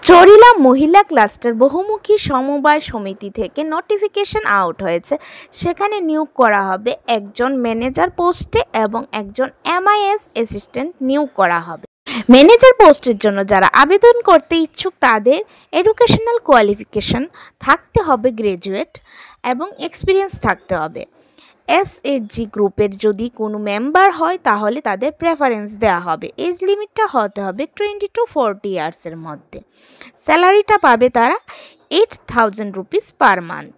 চরিলা মহিলা ক্লাস্টার বহুমুখী সমবায় সমিতি থেকে নোটিফিকেশন আউট হয়েছে। সেখানে নিয়োগ করা হবে একজন ম্যানেজার পোস্টে এবং একজন এমআইএস অ্যাসিস্ট্যান্ট নিয়োগ করা হবে। ম্যানেজার পোস্টের জন্য যারা আবেদন করতে ইচ্ছুক তাদের এডুকেশনাল কোয়ালিফিকেশন থাকতে হবে গ্র্যাজুয়েট এবং এক্সপিরিয়েন্স থাকতে হবে। এসএইচজি গ্রুপের যদি কোনো মেম্বার হয় তাহলে তাদের প্রেফারেন্স দেওয়া হবে। এজ লিমিটটা হতে হবে 20 to 40 ইয়ার্সের মধ্যে। স্যালারিটা পাবে তারা 8,000 রুপিস পার মান্থ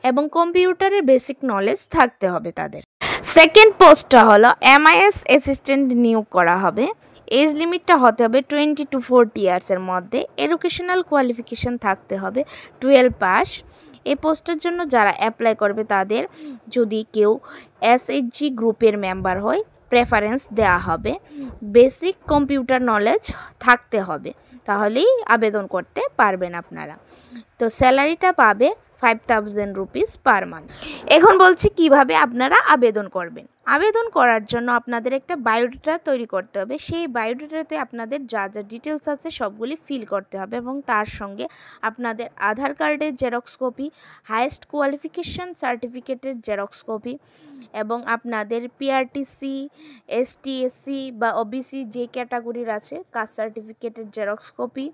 এবং কম্পিউটারের বেসিক নলেজ থাকতে হবে তাদের। সেকেন্ড পোস্টটা হলো এমআইএস অ্যাসিস্ট্যান্ট নিয়োগ করা হবে। এজ লিমিটটা হতে হবে 20 to 40 ইয়ার্সের মধ্যে। এডুকেশনাল কোয়ালিফিকেশান থাকতে হবে 12 পাস। এই পোস্টের জন্য যারা অ্যাপ্লাই করবে তাদের যদি কেউ এসএইচজি গ্রুপের মেম্বার হয় প্রেফারেন্স দেওয়া হবে। বেসিক কম্পিউটার নলেজ থাকতে হবে, তাহলেই আবেদন করতে পারবেন আপনারা। তো স্যালারিটা পাবে 5,000 রুপিস পার মান্থ। এখন বলছি কিভাবে আপনারা আবেদন করবেন। আবেদন করার জন্য আপনাদের একটা বায়োডাটা তৈরি করতে হবে। সেই বায়োডাটাতে আপনাদের যা যা ডিটেলস আছে সবগুলি ফিল করতে হবে এবং তার সঙ্গে আপনাদের আধার কার্ডের জেরক্স কপি, হাইয়েস্ট কোয়ালিফিকেশান সার্টিফিকেটের জেরক্স কপি এবং আপনাদের পিআরটিসি, এসটি, এসসি বা ওবিসি যে ক্যাটাগরির আছে কাস্ট সার্টিফিকেটের জেরক্স কপি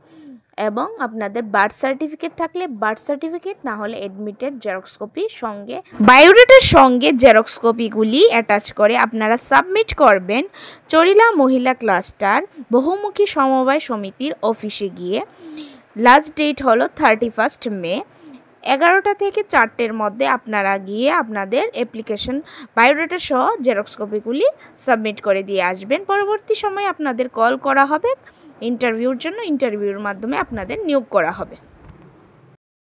এবং আপনাদের বার্থ সার্টিফিকেট থাকলে বার্থ সার্টিফিকেট, না হলে অ্যাডমিটের জেরক্স কপি সঙ্গে বায়োডাটার সঙ্গে জেরক্স কপিগুলি অ্যাটাচ করে আপনারা সাবমিট করবেন চরিলা মহিলা ক্লাস্টার বহুমুখী সমবায় সমিতির অফিসে গিয়ে। লাস্ট ডেট হলো 31 মে 11টা থেকে 4টের মধ্যে আপনারা গিয়ে আপনাদের অ্যাপ্লিকেশন বায়োডাটা সহ জেরক্স কপিগুলি সাবমিট করে দিয়ে আসবেন। পরবর্তী সময়ে আপনাদের কল করা হবে ইন্টারভিউর জন্য। ইন্টারভিউর মাধ্যমে আপনাদের নিয়োগ করা হবে।